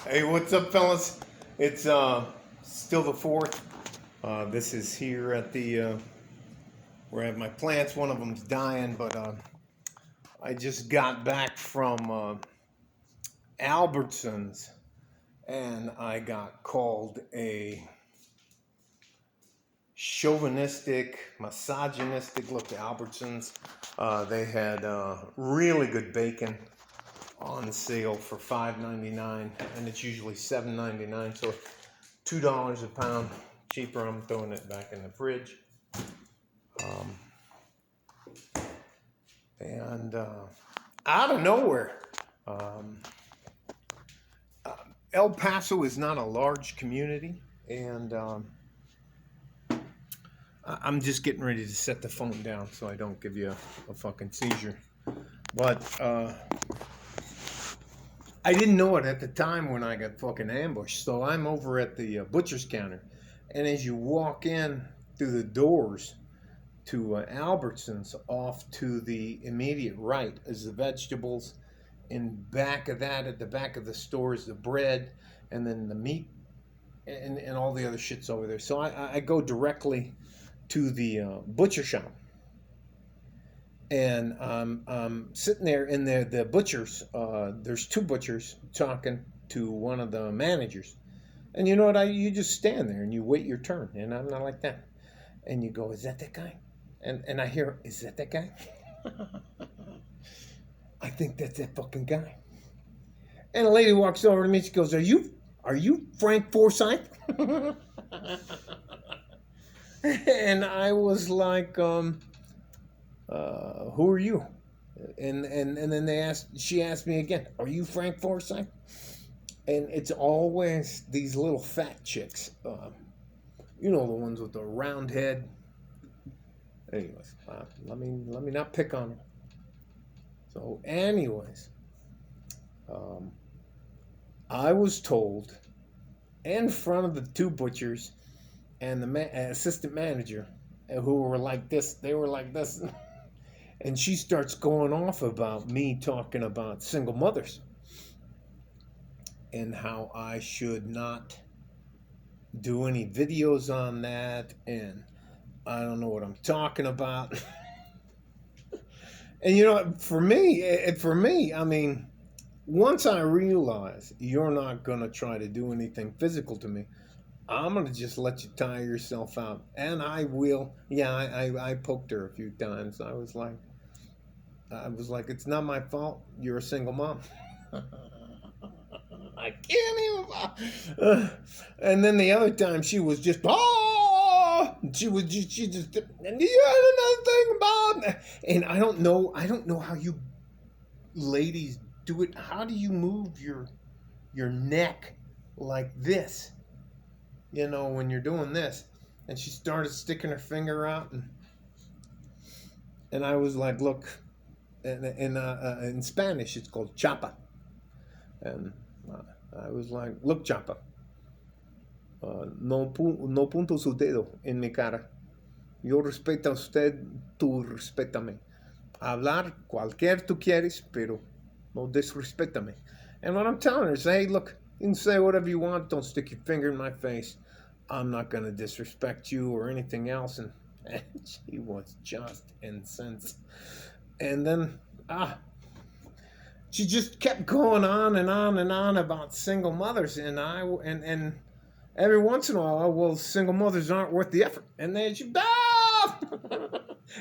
Hey, what's up, fellas? It's still the 4th. This is here at the where I have my plants. One of them's dying, but I just got back from Albertsons, and I got called a chauvinistic, misogynistic. Look, Albertsons. They had really good bacon on sale for $5.99, and it's usually $7.99. So $2 a pound cheaper. I'm throwing it back in the fridge. And out of nowhere, um, El Paso is not a large community, and I'm just getting ready to set the phone down so I don't give you a fucking seizure. But I didn't know it at the time when I got fucking ambushed. So I'm over at the butcher's counter, and as you walk in through the doors to Albertsons, off to the immediate right is the vegetables. In back of that, at the back of the store, is the bread, and then the meat, and all the other shit's over there. So I go directly to the butcher shop, and I'm sitting there in the butchers. There's two butchers talking to one of the managers, and you know what? You just stand there and you wait your turn, and I'm not like that. And you go, "Is that guy?" And I hear, "Is that guy?" I think that's that fucking guy. And a lady walks over to me. She goes, "Are you Frank Forsyth?" And I was like, "Who are you?" And then she asked me again, "Are you Frank Forsyth?" And it's always these little fat chicks, you know, the ones with the round head. Anyways, let me not pick on her. So, anyways, I was told in front of the two butchers and the assistant manager, who were like this. They were like this, and she starts going off about me talking about single mothers and how I should not do any videos on that, and I don't know what I'm talking about. And you know, for me, I mean, once I realize you're not gonna try to do anything physical to me, I'm gonna just let you tire yourself out, and I will. Yeah, I poked her a few times. I was like, it's not my fault. You're a single mom. I can't even. And then the other time, she was just she just, and you had another thing about, and I don't know how you ladies do it. How do you move your neck like this? You know, when you're doing this. And she started sticking her finger out, and I was like, look, in Spanish it's called chapa, and I was like, look, chapa, no punto su dedo en mi cara. Yo respeto a usted, tú respétame. Hablar cualquier tú quieres, pero no disrespétame. And what I'm telling her is, hey, look, you can say whatever you want. Don't stick your finger in my face. I'm not going to disrespect you or anything else. And she was just incensed. And then, she just kept going on and on and on about single mothers. And every once in a while, well, single mothers aren't worth the effort. And then she,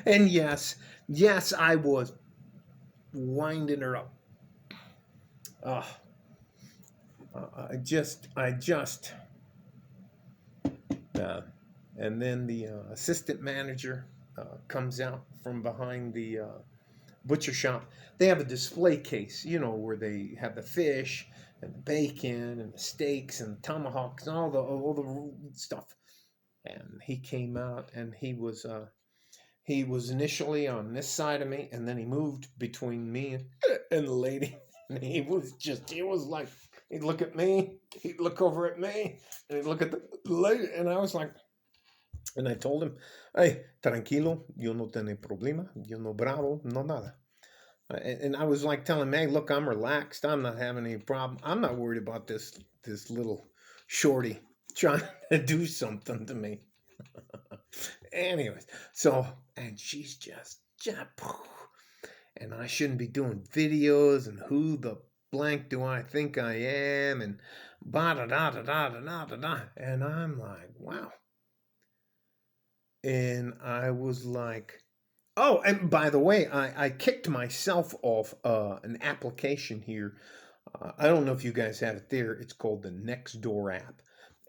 and yes, I was winding her up. And then the assistant manager comes out from behind the butcher shop. They have a display case, you know, where they have the fish and the bacon and the steaks and the tomahawks and all the stuff. And he came out, and he was initially on this side of me, and then he moved between me and the lady. And he was like, he'd look at me, he'd look over at me, and he'd look at the lady. And I was like, and I told him, hey, tranquilo, yo no tengo problema, yo no bravo, no nada. And I was like telling him, hey, look, I'm relaxed. I'm not having any problem. I'm not worried about this little shorty trying to do something to me. Anyways, so and she's just and I shouldn't be doing videos and who the blank do I think I am and ba da da da da da da da da. And I'm like, wow. And I was like, oh, and by the way, I kicked myself off an application here. I don't know if you guys have it there. It's called the Nextdoor app.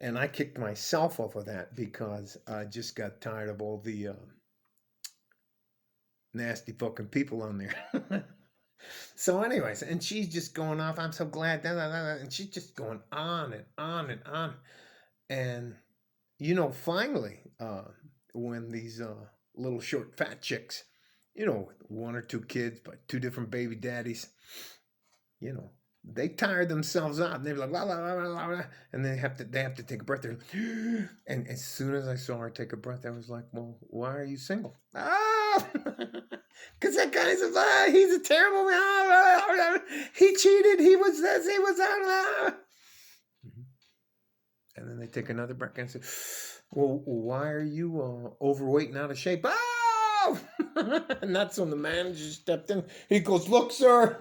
And I kicked myself off of that because I just got tired of all the nasty fucking people on there. So, anyways, and she's just going off. I'm so glad. Da, da, da, da, and she's just going on and on and on. And, finally, when these little short fat chicks, with one or two kids, but two different baby daddies, you know, they tire themselves out, and they're like, la, la, la, la, la, and they have to take a breath. And as soon as I saw her take a breath, I was like, well, why are you single? Ah, because that guy's he's a terrible man. He cheated. He was this. He was that. And then they take another breath and say, well, why are you overweight and out of shape? Oh! And that's when the manager stepped in. He goes, look, sir.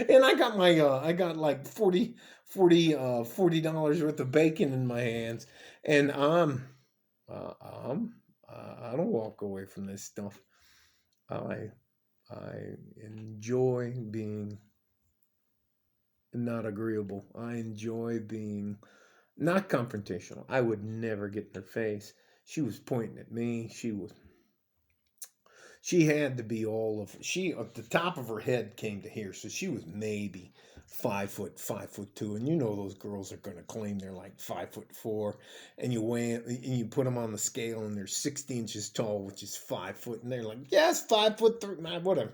And I got I got like $40 worth of bacon in my hands. And I don't walk away from this stuff. I enjoy being not agreeable. I enjoy being not confrontational. I would never get in her face. She was pointing at me. She had to be at the top of her head came to here, so she was maybe 5 foot, 5'2", and those girls are going to claim they're like 5'4", and you weigh and you put them on the scale, and they're 60 inches tall, which is 5 foot, and they're like, yes, 5'3", man, whatever.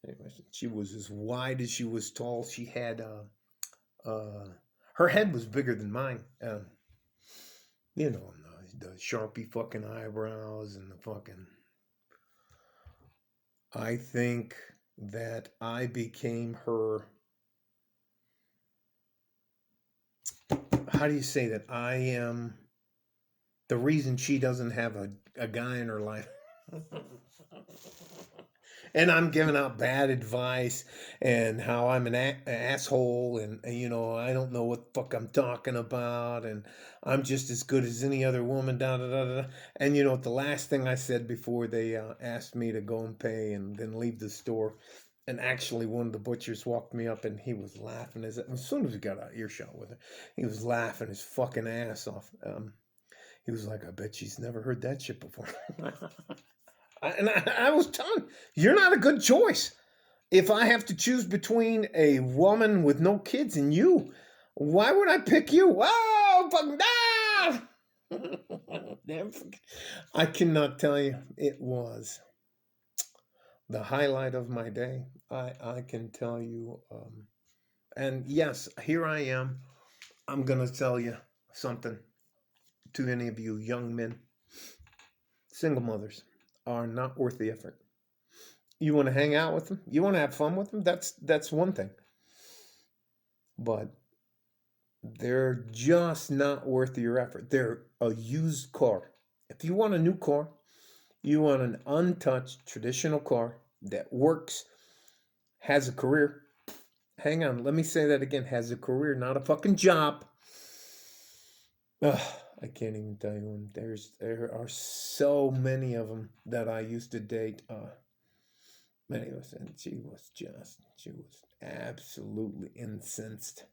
Anyway, she was as wide as she was tall. She had her head was bigger than mine. And the Sharpie fucking eyebrows and the fucking. I think that I became her. How do you say that? I am the reason she doesn't have a guy in her life. And I'm giving out bad advice and how I'm an asshole and I don't know what the fuck I'm talking about and I'm just as good as any other woman. Da da da da. And the last thing I said before they asked me to go and pay and then leave the store. And actually, one of the butchers walked me up and he was laughing as soon as we got out earshot with her. He was laughing his fucking ass off. He was like, I bet she's never heard that shit before. I was telling you're not a good choice. If I have to choose between a woman with no kids and you, why would I pick you? Oh, fucking I cannot tell you. It was the highlight of my day. I can tell you. And yes, here I am. I'm going to tell you something to any of you young men, single mothers are not worth the effort. You want to hang out with them, you want to have fun with them, that's one thing. But they're just not worth your effort. They're a used car. If you want a new car, you want an untouched traditional car that works, has a career. Hang on, let me say that again. Has a career, not a fucking job. Ugh, I can't even tell you when. There are so many of them that I used to date. Anyways, and she was absolutely incensed.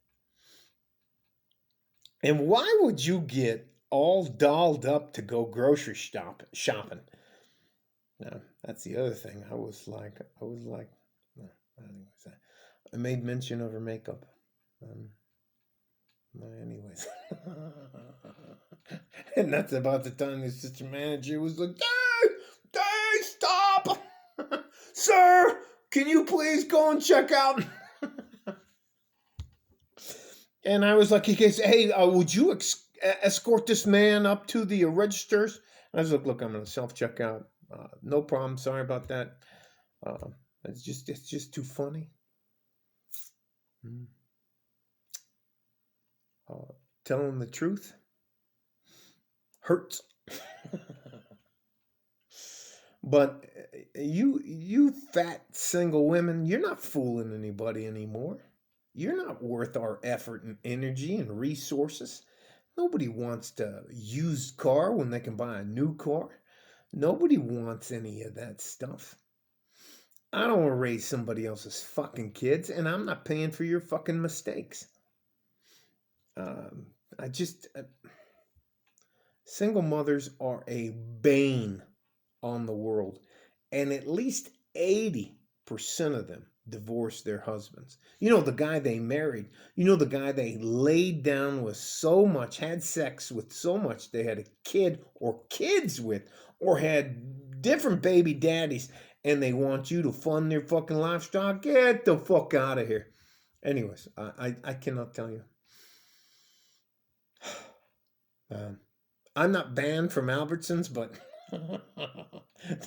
And why would you get all dolled up to go grocery shopping? Now, that's the other thing. I was like, anyways, I made mention of her makeup. Anyways, and that's about the time the assistant manager was like, "Hey, stop, sir! Can you please go and check out?" And I was like, "He goes, hey, would you escort this man up to the registers?" And I was like, "Look, I'm gonna self checkout. No problem. Sorry about that." It's just too funny. Mm. Telling the truth hurts. But you fat single women, you're not fooling anybody anymore. You're not worth our effort and energy and resources. Nobody wants to used car when they can buy a new car. Nobody wants any of that stuff. I don't want to raise somebody else's fucking kids, and I'm not paying for your fucking mistakes. Um, I just Single mothers are a bane on the world, and at least 80% of them divorce their husbands. You know, the guy they married, the guy they laid down with so much, had sex with so much, they had a kid or kids with, or had different baby daddies, and they want you to fund their fucking lifestyle. Get the fuck out of here. Anyways, I cannot tell you. Um, I'm not banned from Albertsons, but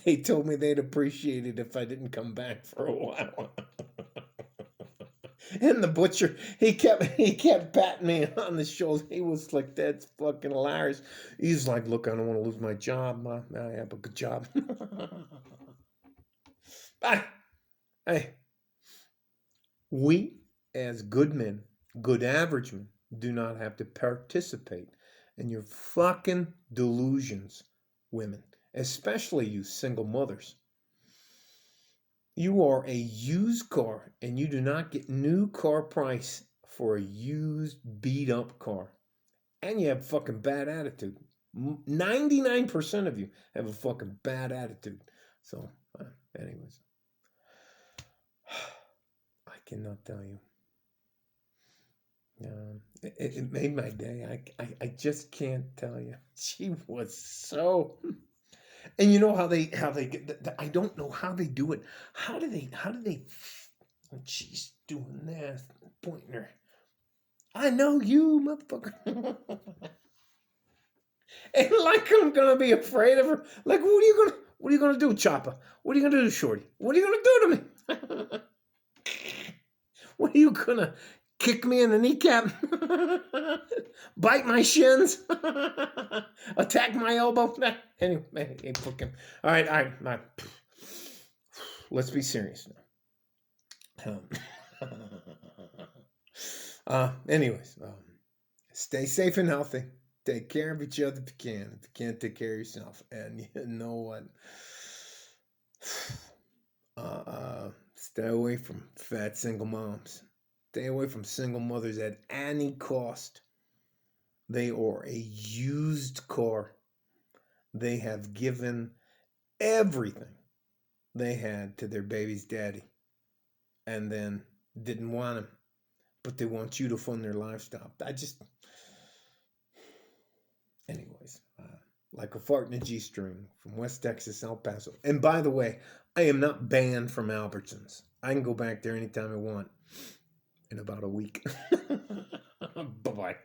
they told me they'd appreciate it if I didn't come back for a while. And the butcher, he kept patting me on the shoulder. He was like, "That's fucking hilarious." He's like, "Look, I don't want to lose my job. I have a good job." But hey, we as good men, good average men, do not have to participate in your fucking delusions, women, especially you single mothers. You are a used car and you do not get new car price for a used beat up car. And you have fucking bad attitude. 99% of you have a fucking bad attitude. So, anyways, I cannot tell you. It made my day. I just can't tell you. She was so. And you know how they get. I don't know how they do it. How do they? Oh, she's doing that, pointing her. I know you, motherfucker. And like I'm gonna be afraid of her. Like, what are you gonna do, Chopper? What are you gonna do, Shorty? What are you gonna do to me? What are you gonna kick me in the kneecap? Bite my shins? Attack my elbow? Anyway, all right, all right. Let's be serious now. Anyways, stay safe and healthy. Take care of each other if you can. If you can't, take care of yourself. And you know what? Stay away from fat single moms. Stay away from single mothers at any cost. They are a used car. They have given everything they had to their baby's daddy and then didn't want him, but they want you to fund their lifestyle. Anyways, like a fart in a G string from West Texas, El Paso. And by the way, I am not banned from Albertsons. I can go back there anytime I want in about a week. Bye bye.